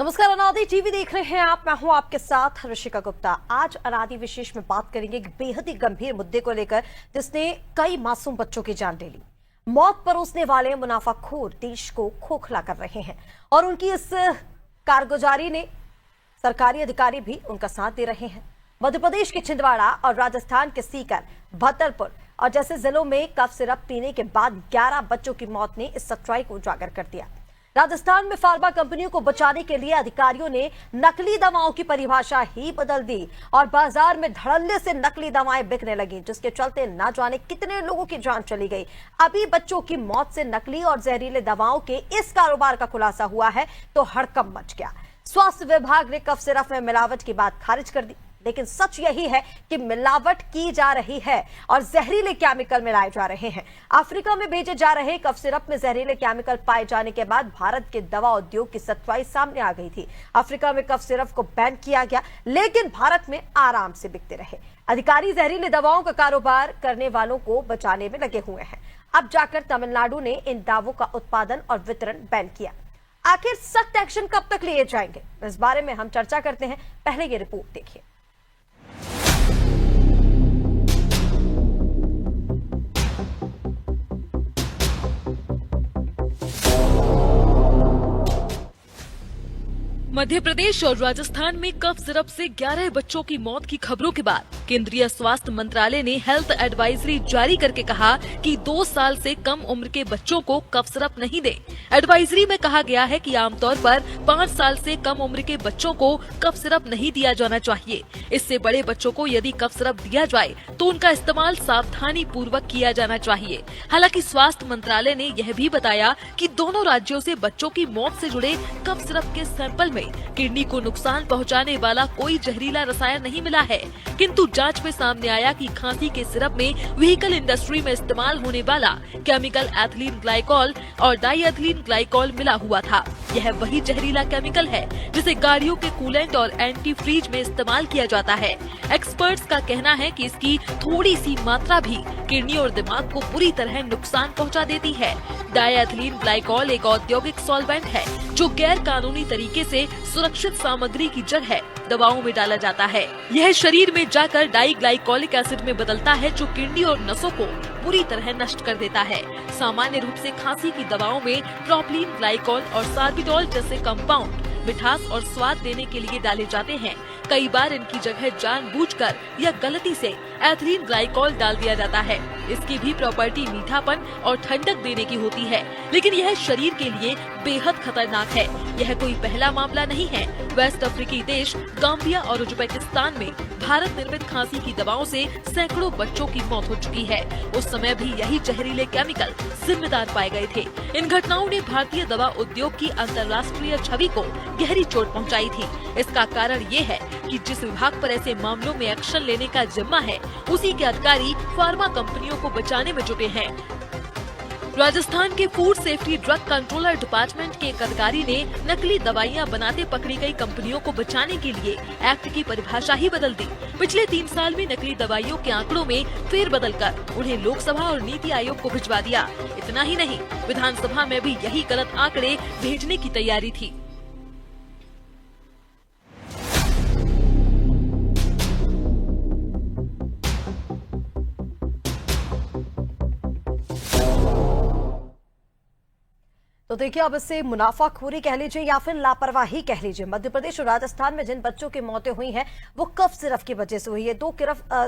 नमस्कार, अनादि टीवी देख रहे हैं आप। मैं हूं आपके साथ ऋषिका गुप्ता। आज अनादि विशेष में बात करेंगे एक बेहद ही गंभीर मुद्दे को लेकर जिसने कई मासूम बच्चों की जान ले ली। मौत परोसने वाले मुनाफाखोर देश को खोखला कर रहे हैं और उनकी इस कारगुजारी ने सरकारी अधिकारी भी उनका साथ दे रहे हैं। मध्य प्रदेश के छिंदवाड़ा और राजस्थान के सीकर, भतरपुर और जैसे जिलों में कफ सिरप पीने के बाद 11 बच्चों की मौत ने इस सच्चाई को उजागर कर दिया। राजस्थान में फार्मा कंपनियों को बचाने के लिए अधिकारियों ने नकली दवाओं की परिभाषा ही बदल दी और बाजार में धड़ल्ले से नकली दवाएं बिकने लगी, जिसके चलते न जाने कितने लोगों की जान चली गई। अभी बच्चों की मौत से नकली और जहरीले दवाओं के इस कारोबार का खुलासा हुआ है तो हड़कंप मच गया। स्वास्थ्य विभाग ने कफ सिरप में मिलावट की बात खारिज कर दी, लेकिन सच यही है कि मिलावट की जा रही है और जहरीले केमिकल मिलाए जा रहे हैं। अफ्रीका में भेजे जा रहे कफ सिरप में जहरीले केमिकल पाए जाने के बाद भारत के दवा उद्योग की सच्चाई सामने आ गई थी। अफ्रीका में कफ सिरप को बैन किया गया, लेकिन भारत में आराम से बिकते रहे। अधिकारी जहरीली दवाओं का कारोबार करने वालों को बचाने में लगे हुए हैं। अब जाकर तमिलनाडु ने इन दावों का उत्पादन और वितरण बैन किया। आखिर सख्त एक्शन कब तक लिए जाएंगे, इस बारे में हम चर्चा करते हैं। पहले ये रिपोर्ट देखिए। मध्य प्रदेश और राजस्थान में कफ सिरप से 11 बच्चों की मौत की खबरों के बाद केंद्रीय स्वास्थ्य मंत्रालय ने हेल्थ एडवाइजरी जारी करके कहा कि 2 साल से कम उम्र के बच्चों को कफ सिरप नहीं दें। एडवाइजरी में कहा गया है कि आमतौर पर 5 साल से कम उम्र के बच्चों को कफ सिरप नहीं दिया जाना चाहिए। इससे बड़े बच्चों को यदि कफ सिरप दिया जाए तो उनका इस्तेमाल सावधानी पूर्वक किया जाना चाहिए। हालांकि स्वास्थ्य मंत्रालय ने यह भी बताया कि दोनों राज्यों से बच्चों की मौत से जुड़े कफ सिरप के सैंपल में किडनी को नुकसान पहुंचाने वाला कोई जहरीला रसायन नहीं मिला है, किंतु जांच में सामने आया कि खांसी के सिरप में व्हीकल इंडस्ट्री में इस्तेमाल होने वाला केमिकल एथिलीन ग्लाइकॉल और डाईएथिलीन ग्लाइकॉल मिला हुआ था। यह वही जहरीला केमिकल है जिसे गाड़ियों के कूलेंट और एंटी फ्रीज में इस्तेमाल किया जाता है। एक्सपर्ट्स का कहना है कि इसकी थोड़ी सी मात्रा भी किडनी और दिमाग को बुरी तरह नुकसान पहुंचा देती है। डाईएथिलीन ग्लाइकॉल एक औद्योगिक सॉल्वेंट है जो गैर कानूनी तरीके से सुरक्षित सामग्री की जगह दवाओं में डाला जाता है। यह शरीर में जाकर डाईग्लाइकोलिक एसिड में बदलता है जो किडनी और नसों को पूरी तरह नष्ट कर देता है। सामान्य रूप से खांसी की दवाओं में प्रोपिलीन ग्लाइकॉल और सार्बिटॉल जैसे कंपाउंड मिठास और स्वाद देने के लिए डाले जाते हैं। कई बार इनकी जगह जानबूझकर या गलती से एथिलीन ग्लाइकॉल डाल दिया जाता है। इसकी भी प्रॉपर्टी मीठापन और ठंडक देने की होती है, लेकिन यह शरीर के लिए बेहद खतरनाक है। यह कोई पहला मामला नहीं है। वेस्ट अफ्रीकी देश गाम्बिया और उज्बेकिस्तान में भारत निर्मित खांसी की दवाओं से सैकड़ों बच्चों की मौत हो चुकी है। उस समय भी यही जहरीले केमिकल जिम्मेदार पाए गए थे। इन घटनाओं ने भारतीय दवा उद्योग की अंतर्राष्ट्रीय छवि को गहरी चोट पहुंचाई थी। इसका कारण ये है कि जिस विभाग पर ऐसे मामलों में एक्शन लेने का जिम्मा है, उसी के अधिकारी फार्मा कंपनियों को बचाने में जुटे हैं। राजस्थान के food safety drug controller department के एक अधिकारी ने नकली दवाइयां बनाते पकड़ी गई कंपनियों को बचाने के लिए एक्ट की परिभाषा ही बदल दी। पिछले 3 साल में नकली दवाइयों के आंकड़ों में फेरबदल कर उन्हें लोकसभा और नीति आयोग को भिजवा दिया। इतना ही नहीं, विधानसभा में भी यही गलत आंकड़े भेजने की तैयारी थी। तो देखिए, अब इससे मुनाफाखोरी कह लीजिए या फिर लापरवाही कह लीजिए, मध्य प्रदेश और राजस्थान में जिन बच्चों की मौतें हुई हैं वो कफ सिरप की वजह से हुई है। 2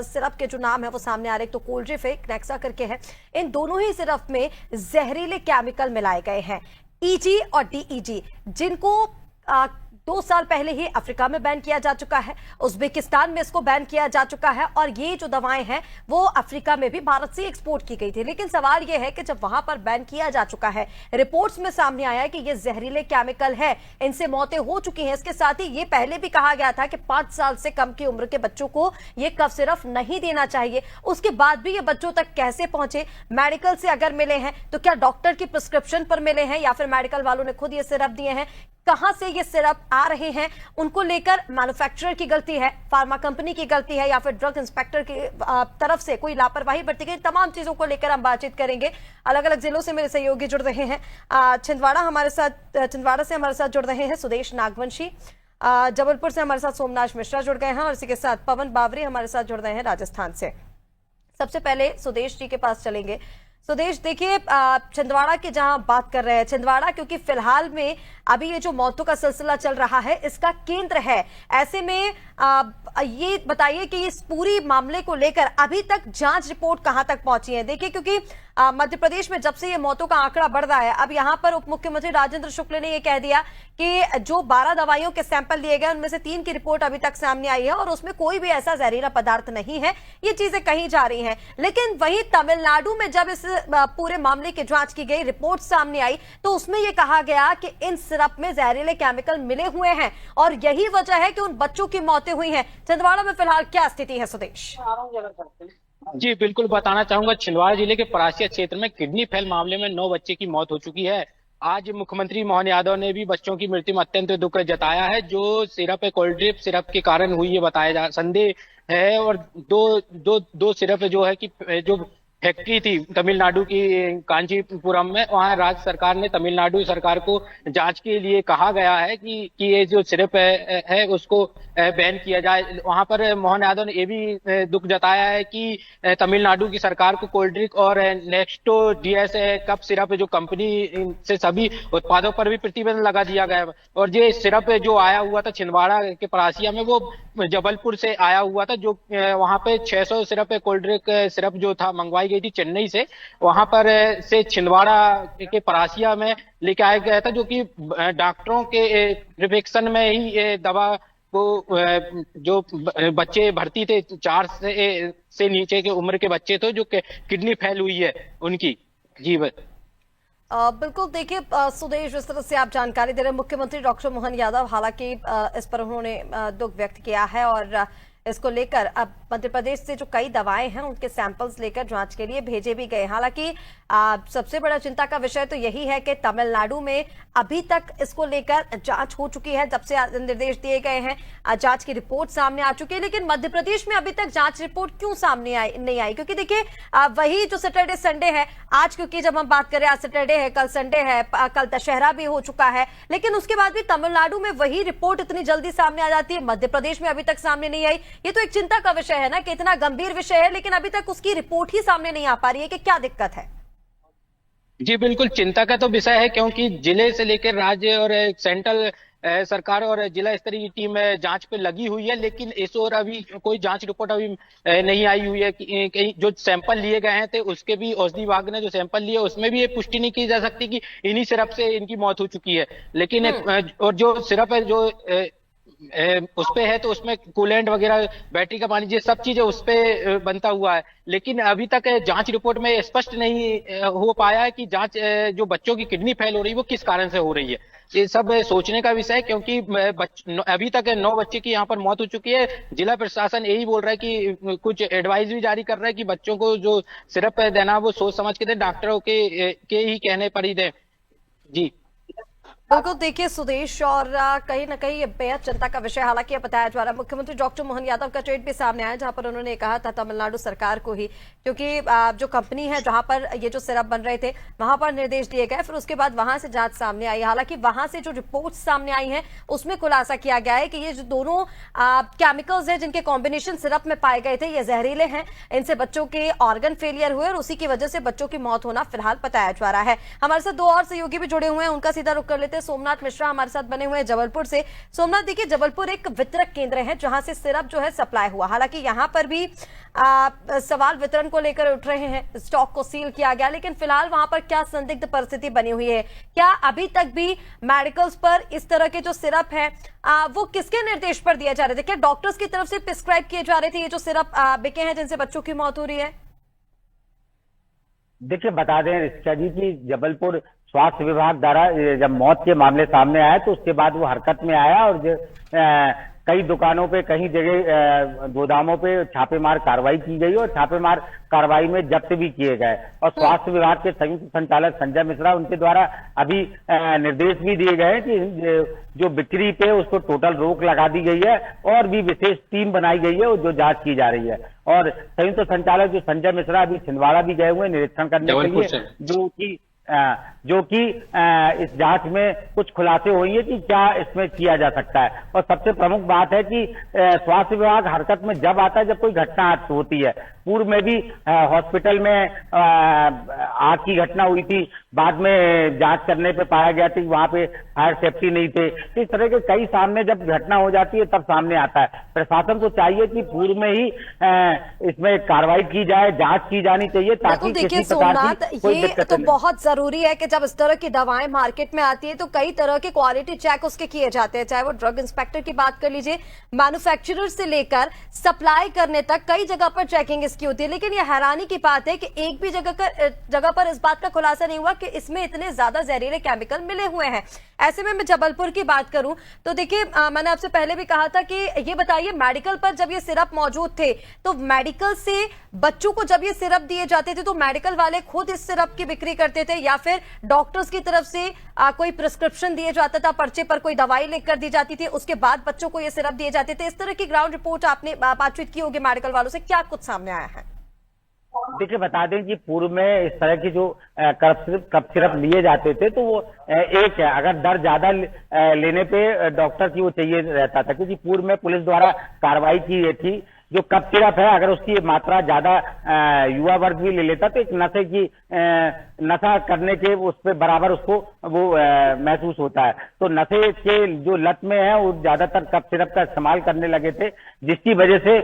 सिरप के जो नाम है वो सामने आ रहे हैं, तो कोल्ड्रिफ है, नेक्सा करके है। इन दोनों ही सिरप में जहरीले केमिकल मिलाए गए हैं, ईजी और डीईजी, जिनको 2 साल पहले ही अफ्रीका में बैन किया जा चुका है, उज्बेकिस्तान में इसको बैन किया जा चुका है और ये जो दवाएं हैं वो अफ्रीका में भी भारत से एक्सपोर्ट की गई थी। लेकिन सवाल ये है कि जब वहां पर बैन किया जा चुका है, रिपोर्ट्स में सामने आया है कि ये जहरीले केमिकल है, इनसे मौतें हो चुकी हैं। इसके साथ ही ये पहले भी कहा गया था कि 5 साल से कम की उम्र के बच्चों को ये कफ सिरप नहीं देना चाहिए। उसके बाद भी ये बच्चों तक कैसे पहुंचे? मेडिकल से अगर मिले हैं तो क्या डॉक्टर की प्रिस्क्रिप्शन पर मिले हैं या फिर मेडिकल वालों ने खुद ये सिरप दिए हैं? कहां से ये सिरप आ रहे हैं उनको लेकर मैन्युफैक्चरर की गलती है, फार्मा कंपनी की गलती है, या फिर ड्रग इंस्पेक्टर की तरफ से कोई लापरवाही बरती गई, तमाम चीजों को लेकर हम बातचीत करेंगे। अलग अलग जिलों से मेरे सहयोगी जुड़ रहे हैं। छिंदवाड़ा से हमारे साथ जुड़ रहे हैं सुदेश नागवंशी, जबलपुर से हमारे साथ सोमनाथ मिश्रा जुड़ गए हैं, और इसी के साथ पवन बावरी हमारे साथ जुड़ रहे हैं राजस्थान से। सबसे पहले सुदेश जी के पास चलेंगे। सुदेश, देखिए, छिंदवाड़ा की जहां बात कर रहे हैं, छिंदवाड़ा क्योंकि फिलहाल में अभी ये जो मौतों का सिलसिला चल रहा है इसका केंद्र है, ऐसे में ये बताइए कि इस पूरी मामले को लेकर अभी तक जांच रिपोर्ट कहां तक पहुंची है? देखिए, क्योंकि मध्य प्रदेश में जब से ये मौतों का आंकड़ा बढ़ रहा है, अब यहां पर उप मुख्यमंत्री राजेंद्र शुक्ल ने ये कह दिया कि जो 12 दवाइयों के सैंपल लिए गए उनमें से 3 की रिपोर्ट अभी तक सामने आई है और उसमें कोई भी ऐसा जहरीला पदार्थ नहीं है। ये चीजें कही जा रही हैं, लेकिन वहीं तमिलनाडु में जब इस पूरे मामले की जांच की गई, रिपोर्ट सामने आई, तो उसमें यह कहा गया कि इन सिरप में जहरीले केमिकल मिले हुए हैं और यही वजह है कि उन बच्चों की मौतें हुई हैं। छिंदवाड़ा में फिलहाल क्या स्थिति है सुदेश? जी बिल्कुल बताना चाहूंगा, छिंदवाड़ा जिले के परासिया क्षेत्र में किडनी फेल मामले में 9 बच्चे की मौत हो चुकी है। आज मुख्यमंत्री मोहन यादव ने भी बच्चों की मृत्यु में अत्यंत दुख जताया है। जो सिरप है, कोल्ड ड्रिप सिरप के कारण हुई ये बताया जा संदेह है। और दो सिरप जो है कि जो फैक्ट्री थी तमिलनाडु की कांचीपुरम में, वहां राज्य सरकार ने तमिलनाडु सरकार को जांच के लिए कहा गया है कि ये जो सिरप है उसको बैन किया जाए। वहां पर मोहन यादव ने ये भी दुख जताया है कि तमिलनाडु की सरकार को कोल्ड ड्रिंक और नेक्स्टो डीएस कप सिरप जो कंपनी से सभी उत्पादों पर भी प्रतिबंध लगा दिया गया है। और ये सिरप जो आया हुआ था छिंदवाड़ा के परासिया में, वो जबलपुर से आया हुआ था। जो वहां पे 600 सिरप कोल्ड ड्रिंक सिरप जो था मंगवाई गई थी चेन्नई से, वहां पर से छिंदवाड़ा के परासिया में लेके आया गया था, जो कि डॉक्टरों के प्रिस्क्रिप्शन में ही ये दवा को जो बच्चे भर्ती थे 4 से नीचे के उम्र के बच्चे थे जो किडनी फेल हुई है उनकी। जी बिल्कुल, देखिए सुदेश, जिस तरह से आप जानकारी दे रहे हैं, मुख्यमंत्री डॉक्टर मोहन यादव हालांकि इस पर उन्होंने दुख व्यक्त किया है और इसको लेकर अब मध्य प्रदेश से जो कई दवाएं हैं उनके सैंपल्स लेकर जांच के लिए भेजे भी गए। हालांकि सबसे बड़ा चिंता का विषय तो यही है कि तमिलनाडु में अभी तक इसको लेकर जांच हो चुकी है, जब से निर्देश दिए गए हैं जांच की रिपोर्ट सामने आ चुकी है, लेकिन मध्य प्रदेश में अभी तक जांच रिपोर्ट क्यों सामने नहीं आई? क्योंकि देखिए वही जो सैटरडे संडे है, आज क्योंकि जब हम बात करें आज सैटरडे है, कल संडे है, कल दशहरा भी हो चुका है, लेकिन उसके बाद भी तमिलनाडु में वही रिपोर्ट इतनी जल्दी सामने आ जाती है, मध्य प्रदेश में अभी तक सामने नहीं आई। ये तो एक चिंता का विषय है ना कि इतना गंभीर विषय है लेकिन अभी तक उसकी रिपोर्ट ही सामने नहीं आ पा रही है, कि क्या दिक्कत है? जी बिल्कुल, चिंता का तो विषय है, क्योंकि जिले से लेकर राज्य और सेंट्रल सरकार और जिला स्तरीय की टीम जांच पे लगी हुई है, लेकिन इस ओर अभी कोई जांच रिपोर्ट अभी नहीं आई हुई है। कहीं जो सैंपल लिए गए हैं थे उसके भी औषधि विभाग ने जो सैंपल लिए उसमें भी ये पुष्टि नहीं की जा सकती कि इन्हीं सिरप से इनकी मौत हो चुकी है। लेकिन और जो सिरप है जो उस पे है तो उसमें कूलेंट वगैरह, बैटरी का पानी, ये सब चीजें उस पे बनता हुआ है, लेकिन अभी तक जांच रिपोर्ट में स्पष्ट नहीं हो पाया है कि जांच जो बच्चों की किडनी फेल हो रही है वो किस कारण से हो रही है। ये सब सोचने का विषय है, क्योंकि अभी तक 9 बच्चे की यहाँ पर मौत हो चुकी है। जिला प्रशासन यही बोल रहा है कि कुछ एडवाइस भी जारी कर रहा है कि बच्चों को जो सिरप देना वो सोच समझ के दें, डॉक्टरों के ही कहने पर ही दें। जी बिल्कुल, देखिए सुदेश, और कहीं ना कहीं ये बेहद चिंता का विषय हालांकि बताया जा रहा है। मुख्यमंत्री डॉक्टर मोहन यादव का ट्वीट भी सामने आया जहां पर उन्होंने कहा था तमिलनाडु सरकार को ही, क्योंकि जो कंपनी है जहां पर ये जो सिरप बन रहे थे वहां पर निर्देश दिए गए, फिर उसके बाद वहां से जांच सामने आई। हालांकि वहां से जो रिपोर्ट सामने आई है उसमें खुलासा किया गया है कि ये जो दोनों केमिकल्स है जिनके कॉम्बिनेशन सिरप में पाए गए थे ये जहरीले हैं, इनसे बच्चों के ऑर्गन फेलियर हुए और उसी की वजह से बच्चों की मौत होना फिलहाल बताया जा रहा है। हमारे साथ 2 और सहयोगी भी जुड़े हुए हैं, उनका सीधा रुख कर लेते हैं। सोमनाथ मिश्रा हमारे साथ बने हुए हैं जबलपुर से। सोमनाथ, देखिए जबलपुर एक वितरक केंद्र है जहां से सिरप जो है सप्लाई हुआ, हालांकि यहां पर भी सवाल वितरण को लेकर उठ रहे हैं, स्टॉक को सील किया गया, लेकिन फिलहाल वहां पर क्या संदिग्ध परिस्थिति बनी हुई है? क्या अभी तक भी मेडिकल्स पर इस तरह के जो सिरप है वो किसके निर्देश पर दिए जा रहे थे? क्या डॉक्टर्स की तरफ से प्रिस्क्राइब किए जा रहे थे ये जो सिरप बिके हैं जिनसे बच्चों की मौत हो रही है? देखिए, बता दें ऋचा जी की जबलपुर स्वास्थ्य विभाग द्वारा जब मौत के मामले सामने आए तो उसके बाद वो हरकत में आया और कई दुकानों पे, कई जगह गोदामों पे छापेमार कार्रवाई की गई और छापेमार कार्रवाई में जब्त भी किए गए। और स्वास्थ्य विभाग के संयुक्त संचालक संजय मिश्रा, उनके द्वारा अभी निर्देश भी दिए गए हैं कि जो बिक्री पे उसको टोटल रोक लगा दी गई है और भी विशेष टीम बनाई गई है जो जांच की जा रही है। और संयुक्त संचालक जो संजय मिश्रा अभी छिंदवाड़ा भी गए हुए निरीक्षण करने के लिए, जो कि इस जांच में कुछ खुलासे हुए हैं कि क्या इसमें किया जा सकता है। और सबसे प्रमुख बात है कि स्वास्थ्य विभाग हरकत में जब आता है जब कोई घटना होती है। पूर्व में भी हॉस्पिटल में आग की घटना हुई थी, बाद में जांच करने पे पाया गया था कि वहां पे फायर सेफ्टी नहीं थे। इस तरह के कई सामने जब घटना हो जाती है तब सामने आता है। प्रशासन को चाहिए कि पूर्व में ही इसमें कार्रवाई की जाए, जांच की जानी चाहिए ताकि देखिए किसी प्रकार सोमनाथ, की कोई ये दिक्कत तो नहीं। बहुत जरूरी है कि जब इस तरह की दवाएं मार्केट में आती है तो कई तरह के क्वालिटी चेक उसके किए जाते हैं, चाहे वो ड्रग इंस्पेक्टर की बात कर लीजिए, मैन्युफैक्चरर से लेकर सप्लाई करने तक कई जगह पर चेकिंग इसकी होती है। लेकिन ये हैरानी की बात है कि एक भी जगह पर इस बात का खुलासा नहीं हुआ कि इसमें इतने ज्यादा जहरीले केमिकल मिले हुए हैं। ऐसे में मैं जबलपुर की बात करूं तो देखिए, मैंने आपसे पहले भी कहा था कि ये बताइए, मेडिकल पर जब ये सिरप मौजूद थे तो मेडिकल से बच्चों को जब ये सिरप दिए जाते थे तो मेडिकल वाले खुद इस सिरप की बिक्री करते थे या फिर डॉक्टर्स की तरफ से कोई प्रिस्क्रिप्शन दिए जाता था, पर्चे पर कोई दवाई लिखकर दी जाती थी, उसके बाद बच्चों को ये सिरप दिए जाते थे। इस तरह की ग्राउंड रिपोर्ट आपने बातचीत की होगी मेडिकल वालों से, क्या कुछ सामने आया है? देखिए, बता दें कि पूर्व में इस तरह की जो कफ सिरप लिए जाते थे तो वो एक है, अगर दर ज्यादा लेने पे डॉक्टर की वो चाहिए रहता था, क्योंकि पूर्व में पुलिस द्वारा कार्रवाई की गई थी। जो कफ सिरप है अगर उसकी मात्रा ज्यादा युवा वर्ग भी ले लेता तो एक नशे की नशा करने के उस पे बराबर उसको वो महसूस होता है। तो नशे के जो लत में है वो ज्यादातर कफ सिरप का इस्तेमाल करने लगे थे, जिसकी वजह से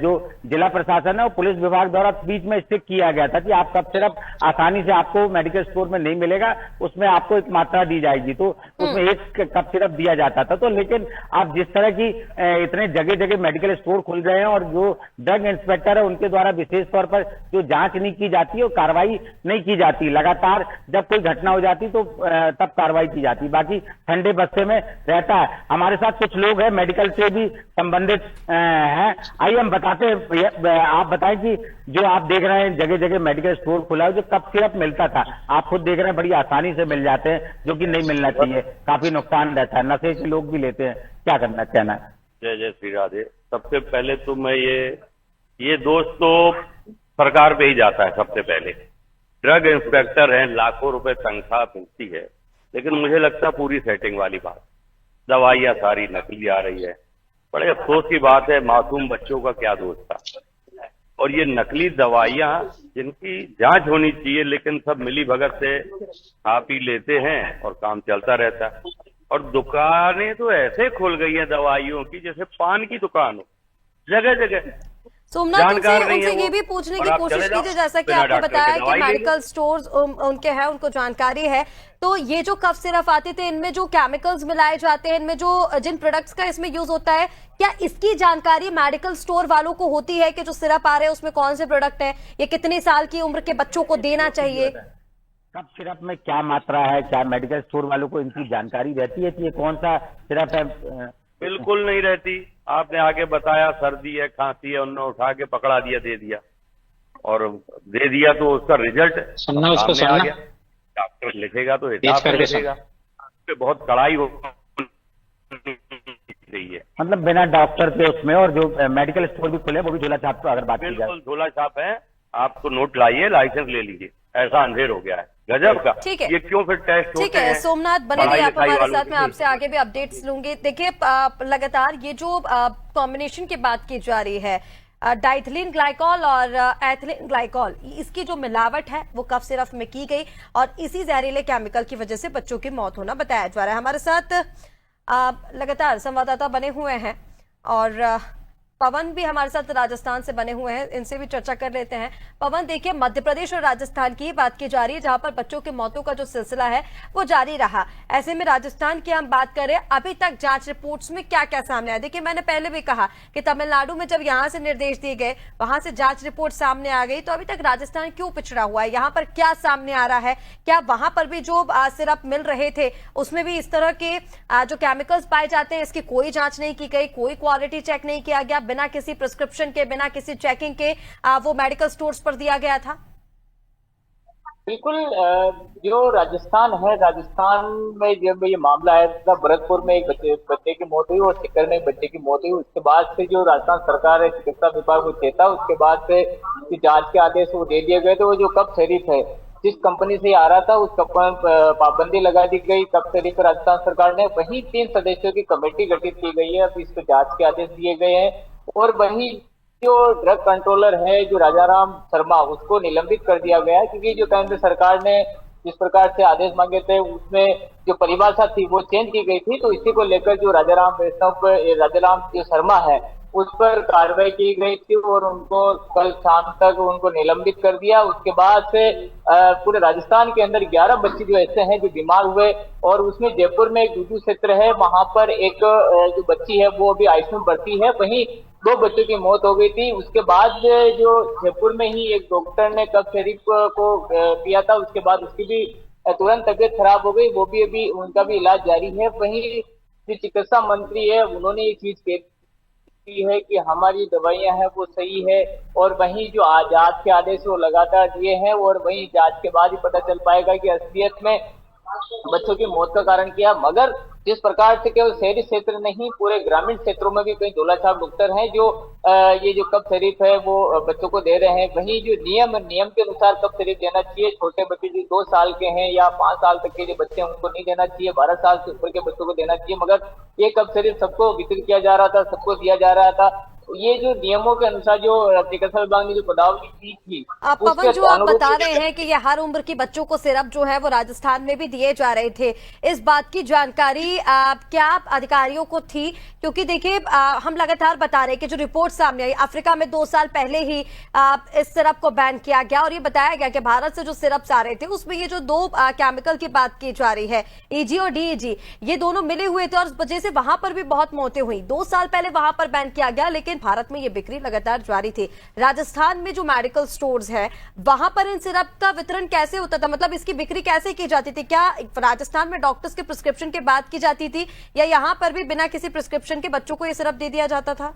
जो जिला प्रशासन है और पुलिस विभाग द्वारा बीच में स्ट्रिक्ट किया गया था कि आप कफ सिरप आसानी से आपको मेडिकल स्टोर में नहीं मिलेगा, उसमें आपको एक मात्रा दी जाएगी, तो उसमें एक कफ सिरप दिया जाता था। तो लेकिन अब जिस तरह की इतने जगह जगह मेडिकल स्टोर खुल गए हैं और जो ड्रग इंस्पेक्टर है उनके द्वारा विशेष तौर पर जो जांच नहीं की जाती और कार्रवाई नहीं की जाती, लगातार जब कोई घटना हो जाती तो तब कार्रवाई की जाती, बाकी ठंडे बस्ते में रहता है। हमारे साथ कुछ लोग हैं मेडिकल से भी संबंधित हैं, आइए हम बताते हैं। आप बताएं कि जो आप देख रहे हैं जगह जगह मेडिकल स्टोर खुला है, जो कफ सिरप मिलता था आप खुद देख रहे हैं बड़ी आसानी से मिल जाते हैं, जो कि नहीं मिलना चाहिए, काफी नुकसान रहता है, नशे के लोग भी लेते हैं। क्या करना कहना है? जय जय श्री राधे। सबसे पहले तो मैं ये दोष तो सरकार पे ही जाता है। सबसे पहले ड्रग इंस्पेक्टर हैं, लाखों रुपए तनख्वाह मिलती है, लेकिन मुझे लगता है पूरी सेटिंग वाली बात, दवाइयां सारी नकली आ रही है। बड़े अफसोस की बात है, मासूम बच्चों का क्या दोष था। और ये नकली दवाइयां जिनकी जांच होनी चाहिए, लेकिन सब मिली भगत से खा पी लेते हैं और काम चलता रहता है। और दुकानें तो ऐसे खुल गई हैं दवाइयों की जैसे पान की दुकान हो, जगह जगह। सोमनाथ, उनसे ये भी पूछने की कोशिश कीजिए, जैसा कि आपने बताया कि मेडिकल स्टोर्स उनके हैं, उनको जानकारी है, तो ये जो कफ सिरप आते थे इनमें जो केमिकल्स मिलाए जाते हैं, इनमें जो जिन प्रोडक्ट्स का इसमें यूज होता है, क्या इसकी जानकारी मेडिकल स्टोर वालों को होती है कि जो सिरप आ रहे हैं उसमें कौन से प्रोडक्ट है, ये कितने साल की उम्र के बच्चों को देना चाहिए? कफ सिरप में क्या मात्रा है, क्या मेडिकल स्टोर वालों को इनकी जानकारी रहती है कि ये कौन सा सिरप है? बिल्कुल नहीं रहती। आपने आगे बताया सर्दी है, खांसी है, उन्होंने उठा के पकड़ा दिया, दे दिया, और दे दिया तो उसका रिजल्ट सामने आ गया। डॉक्टर लिखेगा तो हिसाब से लिखेगा, पे बहुत कड़ाई हो रही है। मतलब बिना डॉक्टर के उसमें, और जो मेडिकल स्टोर भी खुले वो भी झोला छाप, अगर बात की जाए बिल्कुल झोला छाप है। आपको नोट लाइए, लाइसेंस ले लीजिए, ऐसा अंधेर हो गया है गजब का। ठीक है, ये क्यों फिर टेस्ट होते हैं? ठीक है सोमनाथ, बने रहिए आप हमारे साथ, मैं आपसे आगे भी अपडेट्स लूंगी। देखिए, लगातार ये जो कॉम्बिनेशन की बात की जा रही है, डाइथिलीन ग्लाइकॉल और एथिलीन ग्लाइकॉल, इसकी जो मिलावट है वो कफ सिरप में की गई और इसी जहरीले केमिकल की वजह से बच्चों की मौत होना बताया जा रहा है। हमारे साथ लगातार संवाददाता बने हुए हैं और पवन भी हमारे साथ राजस्थान से बने हुए हैं, इनसे भी चर्चा कर लेते हैं। पवन, देखिए मध्य प्रदेश और राजस्थान की बात की जा रही है, जहां पर बच्चों की मौतों का जो सिलसिला है वो जारी रहा। ऐसे में राजस्थान की हम बात करें, अभी तक जांच रिपोर्ट्स में क्या क्या सामने आया? देखिए मैंने पहले भी कहा कि तमिलनाडु में जब यहाँ से निर्देश दिए गए, वहां से जांच रिपोर्ट सामने आ गई, तो अभी तक राजस्थान क्यों पिछड़ा हुआ है? यहाँ पर क्या सामने आ रहा है? क्या वहां पर भी जो सिरप मिल रहे थे उसमें भी इस तरह के जो केमिकल्स पाए जाते हैं, इसकी कोई जांच नहीं की गई, कोई क्वालिटी चेक नहीं किया गया, बिना किसी प्रिस्क्रिप्शन के, बिना किसी चेकिंग के वो मेडिकल स्टोर्स पर दिया गया था? बिल्कुल। जो राजस्थान है, राजस्थान में जब ये मामला आया था, भरतपुर में एक बच्चे की मौत हुई और सीकर में एक बच्चे की मौत हुई। उसके बाद से जो राजस्थान सरकार है, चिकित्सा विभाग को चेता, उसके बाद से जांच के आदेश वो दे दिए गए। तो वो जो कफ सिरप है, जिस कंपनी से आ रहा था, उस कंपनी पर पाबंदी लगा दी गई कफ सिरप पर राजस्थान सरकार ने। वही 3 सदस्यों की कमेटी गठित की गई है, अब इस पर जांच के आदेश दिए गए हैं। और वही जो ड्रग कंट्रोलर है, जो राजाराम शर्मा, उसको निलंबित कर दिया गया, क्योंकि जो केंद्र सरकार ने जिस प्रकार से आदेश मांगे थे उसमें जो परिभाषा थी वो चेंज की गई थी। तो इसी को लेकर जो राजाराम जो शर्मा है, उस पर कार्रवाई की गई थी और उनको कल शाम तक उनको निलंबित कर दिया। उसके बाद से पूरे राजस्थान के अंदर 11 बच्चे जो ऐसे हैं जो बीमार हुए, और उसमें जयपुर में एक दूसरा क्षेत्र है, वहां पर एक जो बच्ची है वो अभी आईसीयू में भर्ती है। वहीं 2 बच्चों की मौत हो गई थी। उसके बाद जो जयपुर में ही एक डॉक्टर ने कफ सिरप को पिया था, उसके बाद उसकी भी तुरंत तबियत खराब हो गई, वो भी अभी उनका भी इलाज जारी है। वहीं जो चिकित्सा मंत्री है, उन्होंने ये चीज की है कि हमारी दवाइयां हैं वो सही है, और वहीं जो जांच के आदेश वो लगातार दिए हैं, और वहीं जांच के बाद ही पता चल पाएगा कि असलियत में बच्चों की मौत का कारण क्या। मगर जिस प्रकार से केवल शहरी क्षेत्र नहीं, पूरे ग्रामीण क्षेत्रों में भी कई झोलाछाप डॉक्टर हैं जो ये जो कफ सिरप है वो बच्चों को दे रहे हैं। वहीं जो नियम के अनुसार कफ सिरप देना चाहिए, छोटे बच्चे जो 2 साल के हैं या 5 साल तक के जो बच्चे हैं उनको नहीं देना चाहिए, 12 साल से ऊपर के बच्चों को देना चाहिए। मगर ये कफ सिरप सबको वितरित किया जा रहा था, सबको दिया जा रहा था। ये जो नियमों के अनुसार जो चिकित्सा विभाग ने जो पदावली की थी, पवन, जो आप बता रहे हैं कि ये हर उम्र के बच्चों को सिरप जो है वो राजस्थान में भी दिए जा रहे थे, इस बात की जानकारी क्या अधिकारियों को थी? क्योंकि देखिए हम लगातार बता रहे हैं कि जो रिपोर्ट सामने आई, अफ्रीका में 2 साल पहले ही इस सिरप को बैन किया गया, और ये बताया गया कि भारत से जो सिरप्स आ रहे थे उसमें ये जो 2 केमिकल की बात की जा रही है, ईजी और डीईजी, ये दोनों मिले हुए थे, और इस वजह से वहां पर भी बहुत मौतें हुई। 2 साल पहले वहां पर बैन किया गया, लेकिन भारत में ये बिक्री लगातार जारी थी। राजस्थान में जो मेडिकल स्टोर्स है, वहां पर इन सिरप का वितरण कैसे होता था? मतलब इसकी बिक्री कैसे की जाती थी? क्या राजस्थान में डॉक्टर्स के प्रिस्क्रिप्शन के बाद की जाती थी, या यहाँ पर भी बिना किसी प्रिस्क्रिप्शन के बच्चों को ये सिरप दे दिया जाता था?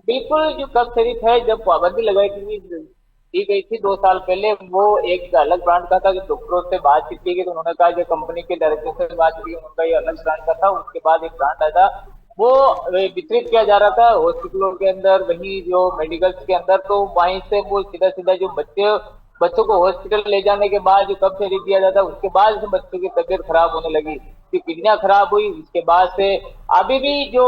बिल्कुल। जो कफ सिरप है, जब पाबंदी लगाई दी गई थी 2 साल पहले, वो एक अलग ब्रांड का था। जब डॉक्टरों से बातचीत की गई तो उन्होंने कहा, जो कंपनी के डायरेक्टर से बात की, उनका ये अलग ब्रांड का था। उसके बाद एक ब्रांड आया था, वो वितरित किया जा रहा था हॉस्पिटलों के अंदर, वहीं जो मेडिकल्स के अंदर। तो वहीं से वो सीधा जो बच्चों को हॉस्पिटल ले जाने के बाद जो कफ सिरप दिया जाता, उसके बाद से बच्चों की तबीयत खराब होने लगी, किडनियां खराब हुई। उसके बाद से अभी भी जो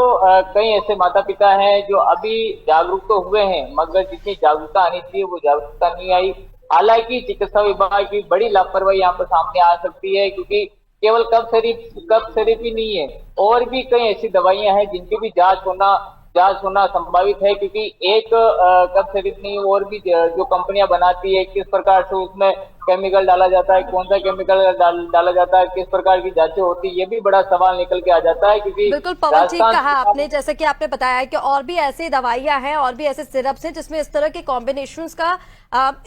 कई ऐसे माता पिता हैं जो अभी जागरूक तो हुए हैं, मगर जितनी जागरूकता आनी चाहिए वो जागरूकता नहीं आई। हालांकि चिकित्सा विभाग की बड़ी लापरवाही यहाँ पर सामने आ सकती है, क्योंकि केवल कफ सिरप ही नहीं है, और भी कई ऐसी दवाइयां हैं जिनकी भी जांच होना संभावित है। क्योंकि एक कफ सिरप नहीं, और भी जो कंपनियां बनाती है, किस प्रकार से उसमें केमिकल डाला जाता है, कौन सा केमिकल डाला जाता है, किस प्रकार की जांचें होती है, ये भी बड़ा सवाल निकल के आ जाता है। क्योंकि बिल्कुल पवन जी, कहा आपने, जैसे कि आपने बताया कि और भी ऐसी दवाइयां हैं, और भी ऐसे सिरप्स हैं जिसमें इस तरह के कॉम्बिनेशंस का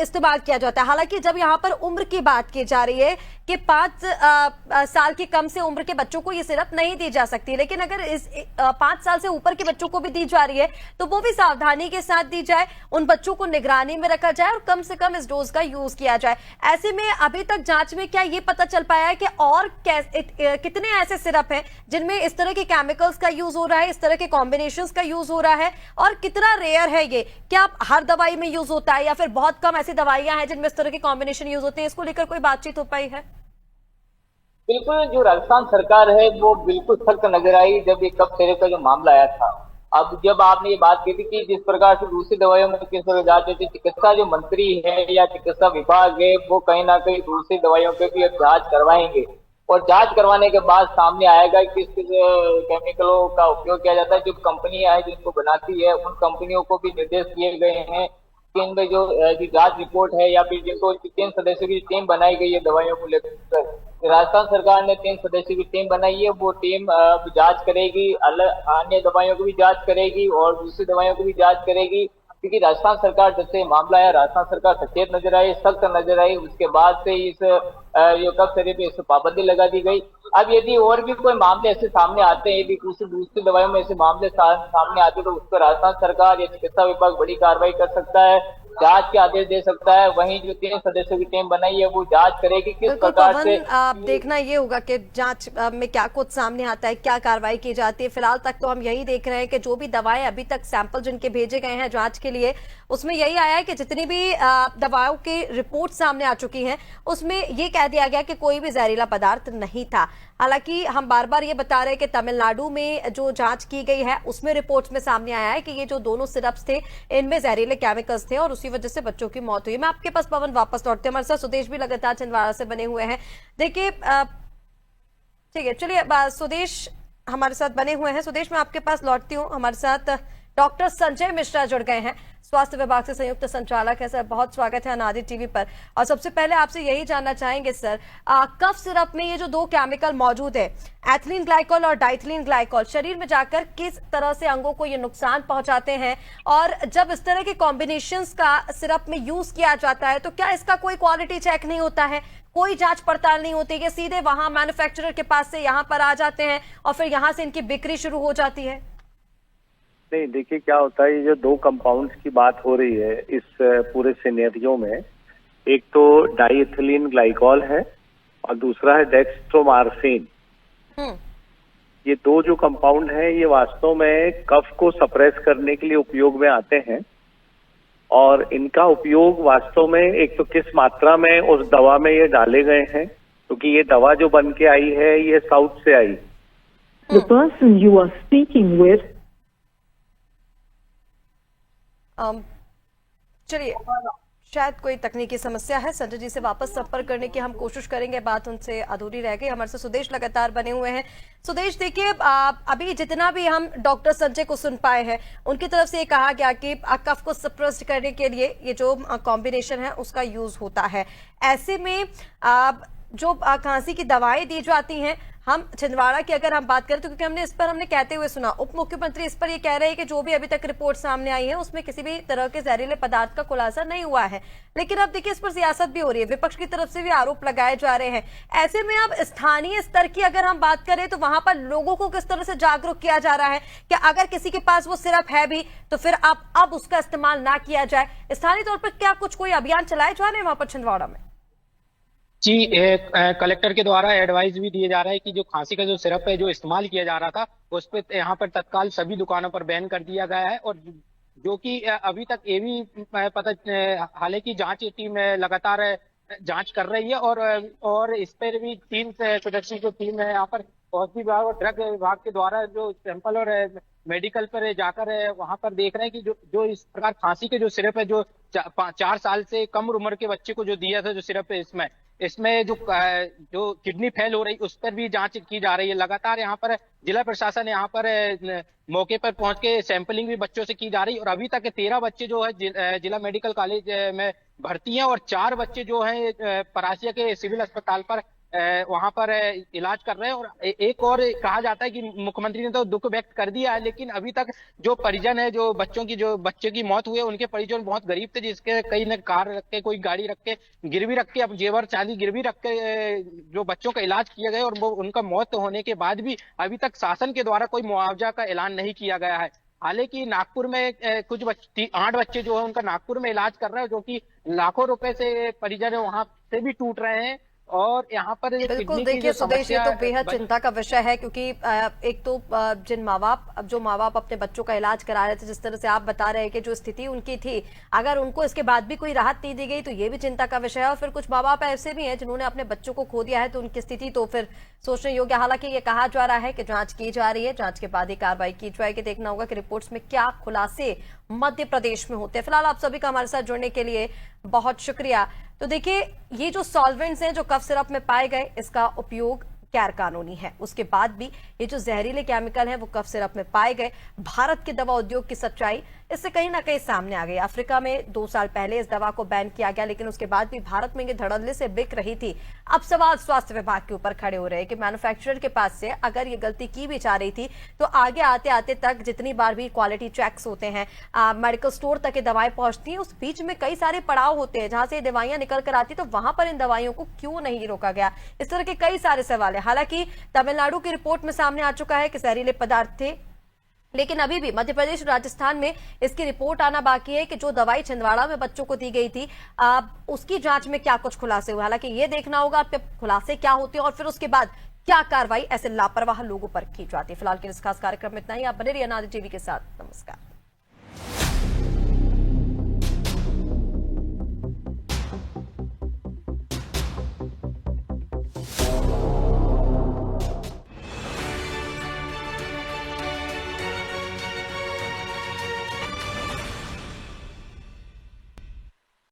इस्तेमाल किया जाता है। हालांकि जब यहाँ पर उम्र की बात की जा रही है कि 5 साल की कम से उम्र के बच्चों को ये सिरप नहीं दी जा सकती, लेकिन अगर इस 5 साल से ऊपर के बच्चों को भी दी जा रही है तो वो भी सावधानी के साथ दी जाए, उन बच्चों को निगरानी में रखा जाए, और कम से कम इस डोज का यूज किया जाए। ऐसे में अभी तक जांच में क्या ये पता चल पाया है कि और कितने ऐसे सिरप हैं जिनमें इस तरह के केमिकल्स का यूज हो रहा है, इस तरह के कॉम्बिनेशंस का यूज हो रहा है, और कितना रेयर है ये? क्या हर दवाई में यूज होता है, या फिर बहुत कम ऐसी दवाइयां हैं जिनमें इस तरह के कॉम्बिनेशन यूज होते हैं? इसको लेकर कोई बातचीत हो पाई है? बिल्कुल। जो राजस्थान सरकार है वो बिल्कुल सख्त नजर आई जब ये कफ सिरप का जो मामला आया था। अब जब आपने ये बात की थी कि जिस प्रकार से दूसरी दवाइयों में किस तरह जांच होती है, चिकित्सा जो मंत्री है या चिकित्सा विभाग है वो कहीं ना कहीं दूसरी दवाइयों पे भी अब जांच करवाएंगे, और जांच करवाने के बाद सामने आएगा किस किस केमिकलों का उपयोग किया जाता है। जो कंपनियां हैं जिनको बनाती है उन कंपनियों को भी निर्देश दिए गए हैं कि इनमें जो जांच रिपोर्ट है या फिर जिनको 3 सदस्यों की टीम बनाई गई है दवाइयों को लेकर, राजस्थान सरकार ने 3 सदस्यों की टीम बनाई है। वो टीम जांच करेगी, अन्य दवाइयों की भी जांच करेगी और दूसरी दवाइयों की भी जांच करेगी, क्योंकि राजस्थान सरकार जब से मामला है राजस्थान सरकार सचेत नजर आई, सख्त नजर आई। उसके बाद से इस जो कफ सिरप पे इस पाबंदी लगा दी गई। अब यदि और भी कोई मामले ऐसे सामने आते हैं, यदि दूसरी दवाइयों में ऐसे मामले सामने आते हैं तो उस पर राजस्थान सरकार या चिकित्सा विभाग बड़ी कार्रवाई कर सकता है, जांच के आदेश दे सकता है। वहीं जो 3 सदस्यों की टीम बनाई है वो जांच करेगी किस प्रकार से। अब देखना ये होगा कि जांच में क्या कुछ सामने आता है, क्या कार्रवाई की जाती है। फिलहाल तक तो हम यही देख रहे हैं कि जो भी दवाएं अभी तक सैंपल जिनके भेजे गए हैं जांच के लिए, उसमें यही आया है कि जितनी भी दवाओं की रिपोर्ट सामने आ चुकी हैं उसमें ये कह दिया गया कि कोई भी जहरीला पदार्थ नहीं था। हालांकि हम बार बार ये बता रहे हैं कि तमिलनाडु में जो जांच की गई है उसमें रिपोर्ट्स में सामने आया है कि ये जो दोनों सिरप्स थे इनमें जहरीले केमिकल्स थे और उसी वजह से बच्चों की मौत हुई। मैं आपके पास पवन वापस लौटते हैं, हमारे साथ सुदेश भी लगातार छिंदवाड़ा से बने हुए हैं। देखिए ठीक है, चलिए सुदेश हमारे साथ बने हुए हैं। सुदेश मैं आपके पास लौटती हूँ, हमारे साथ डॉक्टर संजय मिश्रा जुड़ गए हैं, स्वास्थ्य विभाग से संयुक्त संचालक है। सर बहुत स्वागत है अनादि टीवी पर। और सबसे पहले आपसे यही जानना चाहेंगे सर, कफ सिरप में ये जो 2 केमिकल मौजूद है, एथिलीन ग्लाइकोल और डाइथिलीन ग्लाइकोल, शरीर में जाकर किस तरह से अंगों को ये नुकसान पहुंचाते हैं, और जब इस तरह के कॉम्बिनेशंस का सिरप में यूज किया जाता है तो क्या इसका कोई क्वालिटी चेक नहीं होता है, कोई जांच पड़ताल नहीं होती कि सीधे वहां मैन्युफैक्चरर के पास से यहाँ पर आ जाते हैं और फिर यहाँ से इनकी बिक्री शुरू हो जाती है? नहीं, देखिए क्या होता है, ये जो 2 कंपाउंड्स की बात हो रही है इस पूरे सिनेरियो में, एक तो डाइएथिलीन ग्लाइकॉल है और दूसरा है डेक्स्ट्रोमार्फिन। ये 2 जो कंपाउंड हैं ये वास्तव में कफ को सप्रेस करने के लिए उपयोग में आते हैं और इनका उपयोग वास्तव में एक तो किस मात्रा में उस दवा में ये डाले गए हैं, क्योंकि ये दवा जो बन के आई है ये साउथ से आई। The person you are speaking with चलिए शायद कोई तकनीकी समस्या है, संजय जी से वापस संपर्क करने की हम कोशिश करेंगे, बात उनसे अधूरी रह गई। हमारे से सुदेश लगातार बने हुए हैं। सुदेश देखिए, अभी जितना भी हम डॉक्टर संजय को सुन पाए हैं उनकी तरफ से ये कहा गया कि कफ को सप्रेस करने के लिए ये जो कॉम्बिनेशन है उसका यूज होता है। ऐसे में जो खांसी की दवाएं दी जाती हैं, हम छिंदवाड़ा की अगर हम बात करें तो क्योंकि हमने कहते हुए सुना, उप मुख्यमंत्री इस पर ये कह रहे हैं कि जो भी अभी तक रिपोर्ट सामने आई है उसमें किसी भी तरह के जहरीले पदार्थ का खुलासा नहीं हुआ है। लेकिन अब देखिए इस पर सियासत भी हो रही है, विपक्ष की तरफ से भी आरोप लगाए जा रहे हैं। ऐसे में अब स्थानीय स्तर की अगर हम बात करें तो वहां पर लोगों को किस तरह से जागरूक किया जा रहा है कि अगर किसी के पास वो सिरप है भी तो फिर अब उसका इस्तेमाल ना किया जाए? स्थानीय तौर पर क्या कोई अभियान चलाए जा रहे हैं वहां पर छिंदवाड़ा में? जी, कलेक्टर के द्वारा एडवाइस भी दिए जा रहा है कि जो खांसी का जो सिरप है जो इस्तेमाल किया जा रहा था उस पर यहाँ पर तत्काल सभी दुकानों पर बैन कर दिया गया है। और जो कि अभी तक ये भी पता, हालांकि जांच टीम लगातार जांच कर रही है और इस पर भी 3 सदस्यों की टीम है यहाँ पर औषधि विभाग और ड्रग विभाग के द्वारा जो सैंपल और मेडिकल पर जाकर वहां पर देख रहे हैं कि जो इस प्रकार खांसी के जो सिरप है जो 4 साल से कम उम्र के बच्चे को जो दिया था जो सिरप है, इसमें जो किडनी फेल हो रही उस पर भी जांच की जा रही है। लगातार यहाँ पर जिला प्रशासन यहाँ पर मौके पर पहुंच के सैंपलिंग भी बच्चों से की जा रही है और अभी तक 13 बच्चे जो है जिला मेडिकल कॉलेज में भर्ती हैं और 4 बच्चे जो हैं परासिया के सिविल अस्पताल पर वहां पर इलाज कर रहे हैं। और एक और कहा जाता है कि मुख्यमंत्री ने तो दुख व्यक्त कर दिया है, लेकिन अभी तक जो परिजन है जो बच्चे की मौत हुई है उनके परिजन बहुत गरीब थे, जिसके कई ने कार रख के, कोई गाड़ी रख के, गिरवी रख के, अब जेवर चांदी गिरवी रख के जो बच्चों का इलाज किया गया और वो उनका मौत होने के बाद भी अभी तक शासन के द्वारा कोई मुआवजा का ऐलान नहीं किया गया है। हालांकि नागपुर में कुछ 8 बच्चे जो है उनका नागपुर में इलाज कर रहे हैं, जो कि लाखों रुपए से परिजन वहां से भी टूट रहे हैं। और यहाँ पर बिल्कुल देखिए सुदेश, ये तो बेहद चिंता का विषय है क्योंकि एक तो जो माँ बाप अपने बच्चों का इलाज करा रहे थे, जिस तरह से आप बता रहे हैं कि जो स्थिति उनकी थी, अगर उनको इसके बाद भी कोई राहत नहीं दी गई तो ये भी चिंता का विषय है। और फिर कुछ माँ बाप ऐसे भी हैं जिन्होंने अपने बच्चों को खो दिया है, तो उनकी स्थिति तो फिर सोचने योग्य। हालांकि ये कहा जा रहा है कि जांच की जा रही है, जांच के बाद ही कार्रवाई की जाएगी। देखना होगा कि रिपोर्ट्स में क्या खुलासे मध्य प्रदेश में होते हैं। फिलहाल आप सभी का हमारे साथ जुड़ने के लिए बहुत शुक्रिया। तो देखिए, ये जो सॉल्वेंट्स हैं जो कफ सिरप में पाए गए, इसका उपयोग गैर कानूनी है। उसके बाद भी ये जो जहरीले केमिकल हैं वो कफ सिरप में पाए गए। भारत के दवा उद्योग की सच्चाई इससे कहीं ना कहीं सामने आ गई। अफ्रीका में 2 साल पहले इस दवा को बैन किया गया, लेकिन उसके बाद भी भारत में ये धड़ल्ले से बिक रही थी। अब सवाल स्वास्थ्य विभाग के ऊपर खड़े हो रहे हैं कि मैन्युफैक्चरर के पास से अगर ये गलती की भी जा रही थी तो आगे आते आते तक जितनी बार भी क्वालिटी चेक्स होते हैं, मेडिकल स्टोर तक ये दवाएं पहुंचती हैं, उस बीच में कई सारे पड़ाव होते हैं जहां से ये दवाइयां निकल कर आती, तो वहां पर इन दवाइयों को क्यों नहीं रोका गया? इस तरह के कई सारे सवाल है। हालांकि तमिलनाडु की रिपोर्ट में सामने आ चुका है कि जहरीले पदार्थ थे, लेकिन अभी भी मध्य प्रदेश और राजस्थान में इसकी रिपोर्ट आना बाकी है कि जो दवाई छिंदवाड़ा में बच्चों को दी गई थी उसकी जांच में क्या कुछ खुलासे हुए। हालांकि ये देखना होगा अब खुलासे क्या होते हैं और फिर उसके बाद क्या कार्रवाई ऐसे लापरवाह लोगों पर की जाती है। फिलहाल के इस खास कार्यक्रम में इतना ही। आप बने रहिए अनादि टीवी के साथ। नमस्कार।